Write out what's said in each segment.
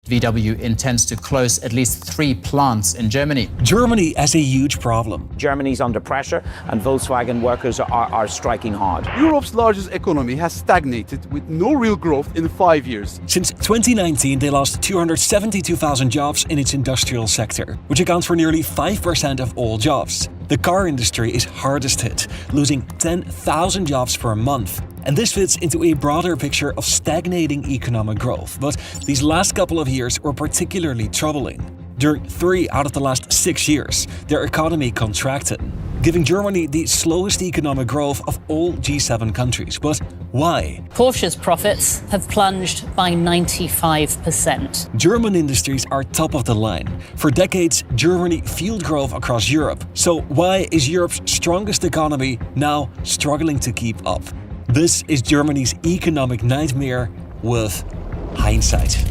Vw intends to close at least 3 plants in Germany. Germany has a huge problem. Germany's under pressure and Volkswagen workers are striking hard. Europe's largest economy has stagnated with no real growth in 5 years. Since 2019, they lost 272,000 jobs in its industrial sector, which accounts for nearly 5% of all jobs. The car industry is hardest hit, losing 10,000 jobs per month. And this fits into a broader picture of stagnating economic growth. But these last couple of years were particularly troubling. During 3 out of the last 6 years, their economy contracted, giving Germany the slowest economic growth of all G7 countries. But why? Porsche's profits have plunged by 95%. German industries are top of the line. For decades, Germany fueled growth across Europe. So why is Europe's strongest economy now struggling to keep up? This is Germany's economic nightmare with hindsight.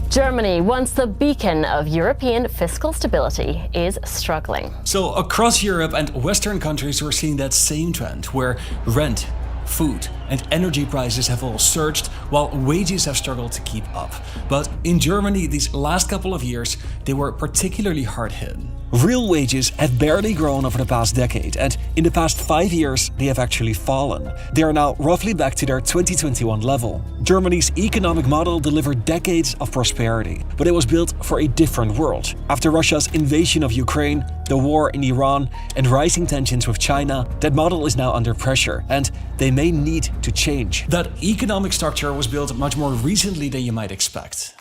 Germany, once the beacon of European fiscal stability, is struggling. So across Europe and Western countries, we're seeing that same trend where rent, food and energy prices have all surged while wages have struggled to keep up. But in Germany, these last couple of years, they were particularly hard hit. Real wages have barely grown over the past decade, and in the past 5 years, they have actually fallen. They are now roughly back to their 2021 level. Germany's economic model delivered decades of prosperity, but it was built for a different world. After Russia's invasion of Ukraine, the war in Iran, and rising tensions with China, that model is now under pressure, and they may need to change. That economic structure was built much more recently than you might expect.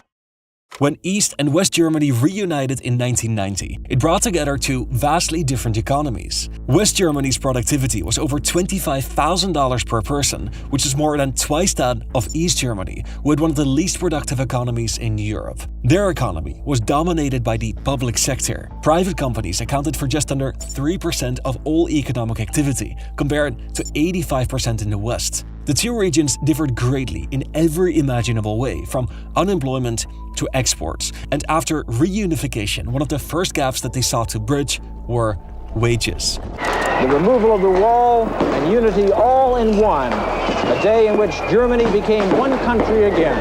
When East and West Germany reunited in 1990, it brought together 2 vastly different economies. West Germany's productivity was over $25,000 per person, which is more than twice that of East Germany, who had one of the least productive economies in Europe. Their economy was dominated by the public sector. Private companies accounted for just under 3% of all economic activity, compared to 85% in the West. The 2 regions differed greatly in every imaginable way, from unemployment to exports. And after reunification, one of the first gaps that they sought to bridge were wages. The removal of the wall and unity all in one. A day in which Germany became one country again.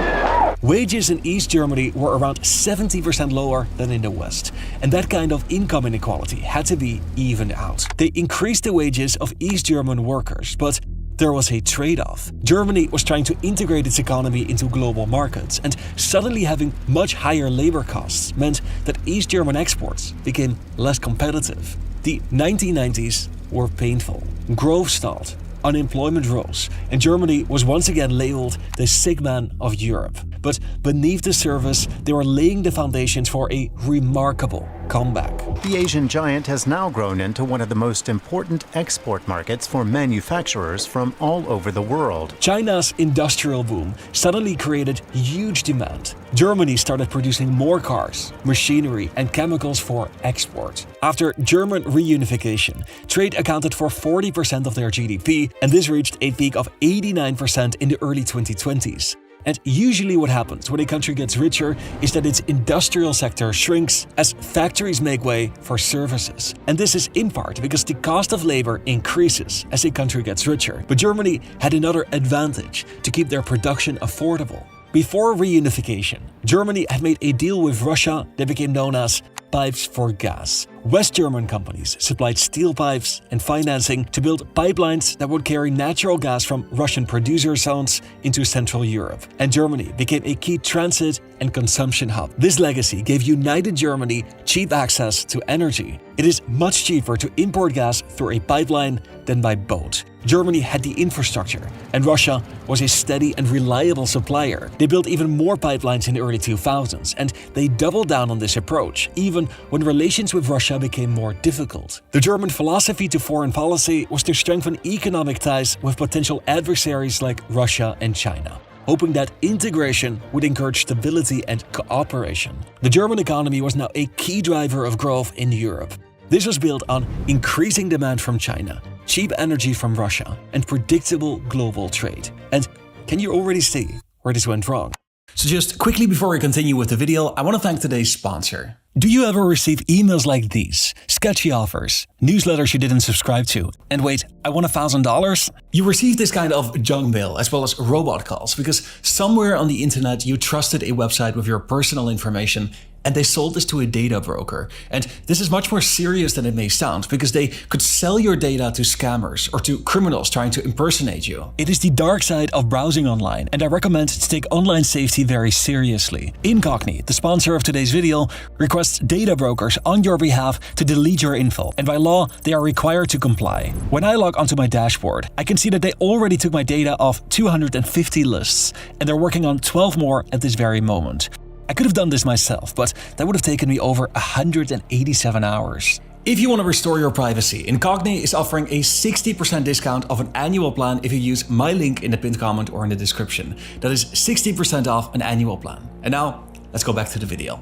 Wages in East Germany were around 70% lower than in the West, and that kind of income inequality had to be evened out. They increased the wages of East German workers, but there was a trade-off. Germany was trying to integrate its economy into global markets, and suddenly having much higher labor costs meant that East German exports became less competitive. The 1990s were painful. Growth stalled, unemployment rose, and Germany was once again labeled the sick man of Europe. But beneath the surface, they were laying the foundations for a remarkable comeback. The Asian giant has now grown into one of the most important export markets for manufacturers from all over the world. China's industrial boom suddenly created huge demand. Germany started producing more cars, machinery, and chemicals for export. After German reunification, trade accounted for 40% of their GDP, and this reached a peak of 89% in the early 2020s. And usually what happens when a country gets richer is that its industrial sector shrinks as factories make way for services. And this is in part because the cost of labor increases as a country gets richer. But Germany had another advantage: to keep their production affordable. Before reunification, Germany had made a deal with Russia that became known as pipes for gas. West German companies supplied steel pipes and financing to build pipelines that would carry natural gas from Russian producer zones into Central Europe. And Germany became a key transit and consumption hub. This legacy gave united Germany cheap access to energy. It is much cheaper to import gas through a pipeline than by boat. Germany had the infrastructure, and Russia was a steady and reliable supplier. They built even more pipelines in the early 2000s, and they doubled down on this approach, even when relations with Russia became more difficult. The German philosophy to foreign policy was to strengthen economic ties with potential adversaries like Russia and China, hoping that integration would encourage stability and cooperation. The German economy was now a key driver of growth in Europe. This was built on increasing demand from China, cheap energy from Russia, and predictable global trade. And can you already see where this went wrong? So just quickly before we continue with the video, I want to thank today's sponsor. Do you ever receive emails like these? Sketchy offers, newsletters you didn't subscribe to, and wait, I want $1,000? You receive this kind of junk mail as well as robot calls because somewhere on the internet you trusted a website with your personal information and they sold this to a data broker. And this is much more serious than it may sound because they could sell your data to scammers or to criminals trying to impersonate you. It is the dark side of browsing online, and I recommend to take online safety very seriously. Incogni, the sponsor of today's video, requests data brokers on your behalf to delete your info, and by law, they are required to comply. When I log onto my dashboard, I can see that they already took my data off 250 lists, and they're working on 12 more at this very moment. I could have done this myself, but that would have taken me over 187 hours. If you want to restore your privacy, Incogni is offering a 60% discount of an annual plan if you use my link in the pinned comment or in the description. That is 60% off an annual plan. And now, let's go back to the video.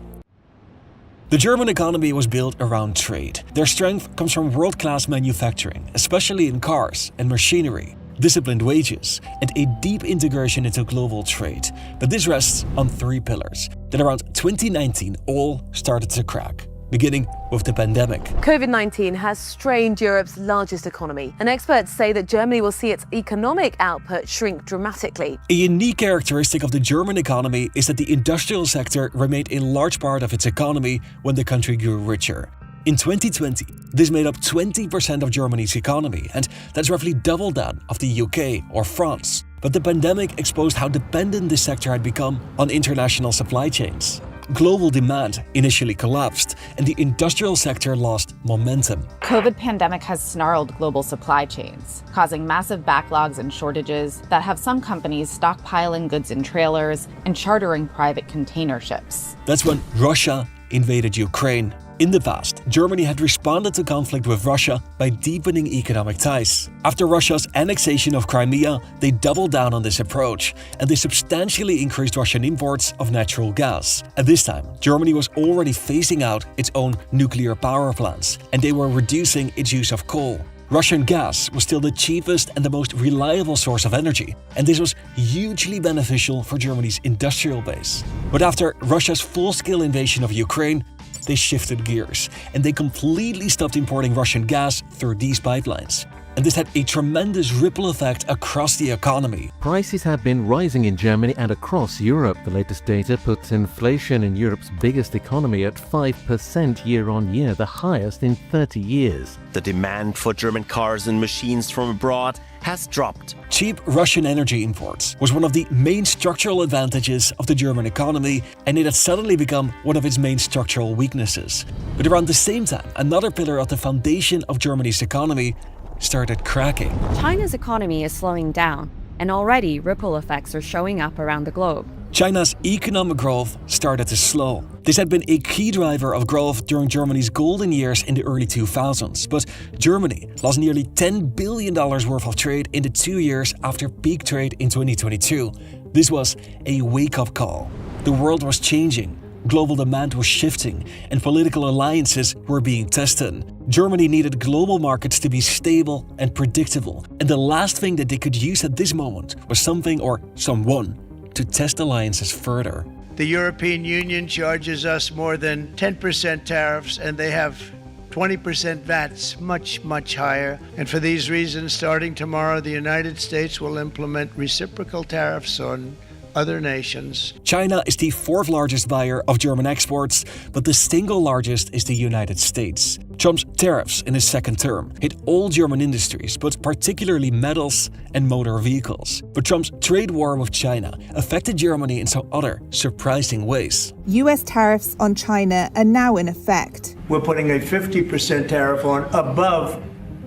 The German economy was built around trade. Their strength comes from world-class manufacturing, especially in cars and machinery, disciplined wages, and a deep integration into global trade. But this rests on three pillars that around 2019 all started to crack, beginning with the pandemic. COVID-19 has strained Europe's largest economy, and experts say that Germany will see its economic output shrink dramatically. A unique characteristic of the German economy is that the industrial sector remained a large part of its economy when the country grew richer. In 2020, this made up 20% of Germany's economy, and that's roughly double that of the UK or France. But the pandemic exposed how dependent this sector had become on international supply chains. Global demand initially collapsed, and the industrial sector lost momentum. COVID pandemic has snarled global supply chains, causing massive backlogs and shortages that have some companies stockpiling goods in trailers and chartering private container ships. That's when Russia invaded Ukraine. In the past, Germany had responded to conflict with Russia by deepening economic ties. After Russia's annexation of Crimea, they doubled down on this approach, and they substantially increased Russian imports of natural gas. At this time, Germany was already phasing out its own nuclear power plants, and they were reducing its use of coal. Russian gas was still the cheapest and the most reliable source of energy, and this was hugely beneficial for Germany's industrial base. But after Russia's full-scale invasion of Ukraine, they shifted gears, and they completely stopped importing Russian gas through these pipelines. And this had a tremendous ripple effect across the economy. Prices have been rising in Germany and across Europe. The latest data puts inflation in Europe's biggest economy at 5% year-on-year, the highest in 30 years. The demand for German cars and machines from abroad has dropped. Cheap Russian energy imports was one of the main structural advantages of the German economy, and it had suddenly become one of its main structural weaknesses. But around the same time, another pillar of the foundation of Germany's economy started cracking. China's economy is slowing down, and already ripple effects are showing up around the globe. China's economic growth started to slow. This had been a key driver of growth during Germany's golden years in the early 2000s, but Germany lost nearly $10 billion worth of trade in the 2 years after peak trade in 2022. This was a wake-up call. The world was changing. Global demand was shifting, and political alliances were being tested. Germany needed global markets to be stable and predictable, and the last thing that they could use at this moment was something or someone to test alliances further. The European Union charges us more than 10% tariffs, and they have 20% VATs, much higher. And for these reasons, starting tomorrow, the United States will implement reciprocal tariffs on other nations. China is the fourth largest buyer of German exports, but the single largest is the United States. Trump's tariffs in his second term hit all German industries, but particularly metals and motor vehicles. But Trump's trade war with China affected Germany in some other surprising ways. US tariffs on China are now in effect. We're putting a 50% tariff on above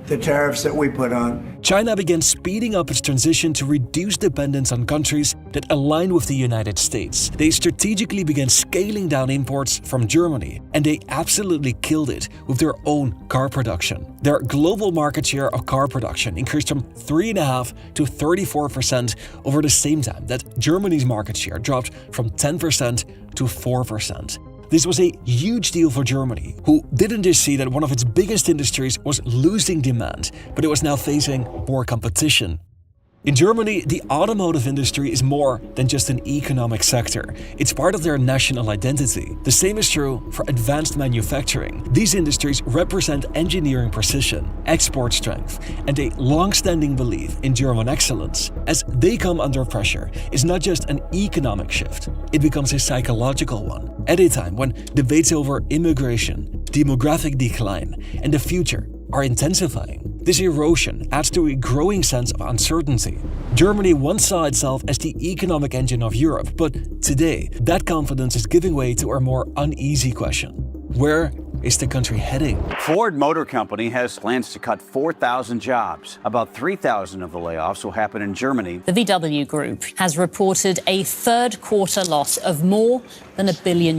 the tariffs that we put on. China began speeding up its transition to reduce dependence on countries that align with the United States. They strategically began scaling down imports from Germany, and they absolutely killed it with their own car production. Their global market share of car production increased from 3.5% to 34% over the same time that Germany's market share dropped from 10% to 4%. This was a huge deal for Germany, who didn't just see that one of its biggest industries was losing demand, but it was now facing more competition. In Germany, the automotive industry is more than just an economic sector. It's part of their national identity. The same is true for advanced manufacturing. These industries represent engineering precision, export strength, and a long-standing belief in German excellence. As they come under pressure, it's not just an economic shift, it becomes a psychological one. At a time when debates over immigration, demographic decline, and the future are intensifying, this erosion adds to a growing sense of uncertainty. Germany once saw itself as the economic engine of Europe, but today that confidence is giving way to a more uneasy question. Where is the country heading? Ford Motor Company has plans to cut 4,000 jobs. About 3,000 of the layoffs will happen in Germany. The Vw Group has reported a third quarter loss of more than €1 billion.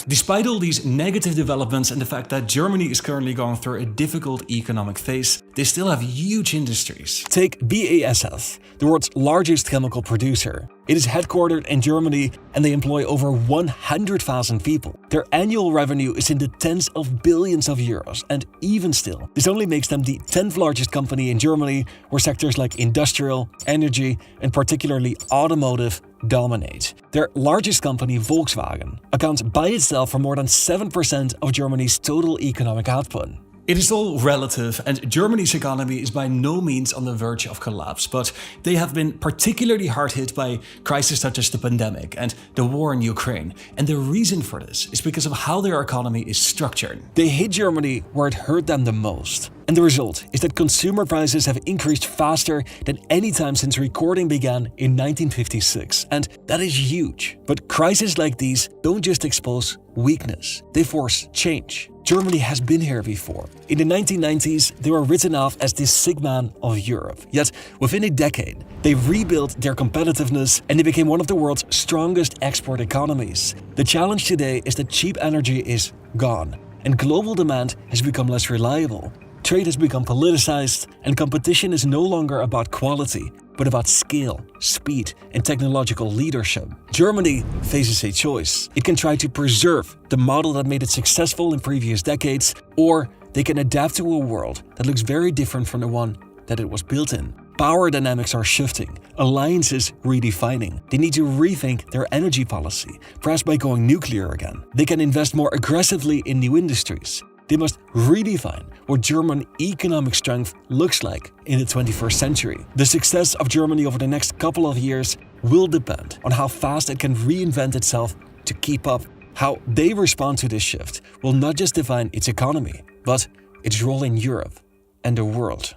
Despite all these negative developments and the fact that Germany is currently going through a difficult economic phase, they still have huge industries. Take BASF, the world's largest chemical producer. It is headquartered in Germany and they employ over 100,000 people. Their annual revenue is in the tens of billions of euros, and even still, this only makes them the 10th largest company in Germany, where sectors like industrial, energy, and particularly automotive dominate. Their largest company, Volkswagen, accounts by itself for more than 7% of Germany's total economic output. It is all relative, and Germany's economy is by no means on the verge of collapse, but they have been particularly hard hit by crises such as the pandemic and the war in Ukraine. And the reason for this is because of how their economy is structured. They hit Germany where it hurt them the most. And the result is that consumer prices have increased faster than any time since recording began in 1956. And that is huge. But crises like these don't just expose weakness, they force change. Germany has been here before. In the 1990s, they were written off as the sick man of Europe. Yet, within a decade, they rebuilt their competitiveness and they became one of the world's strongest export economies. The challenge today is that cheap energy is gone, and global demand has become less reliable. Trade has become politicized, and competition is no longer about quality, but about scale, speed, and technological leadership. Germany faces a choice. It can try to preserve the model that made it successful in previous decades, or they can adapt to a world that looks very different from the one that it was built in. Power dynamics are shifting, alliances redefining. They need to rethink their energy policy, perhaps by going nuclear again. They can invest more aggressively in new industries. They must redefine what German economic strength looks like in the 21st century. The success of Germany over the next couple of years will depend on how fast it can reinvent itself to keep up. How they respond to this shift will not just define its economy, but its role in Europe and the world.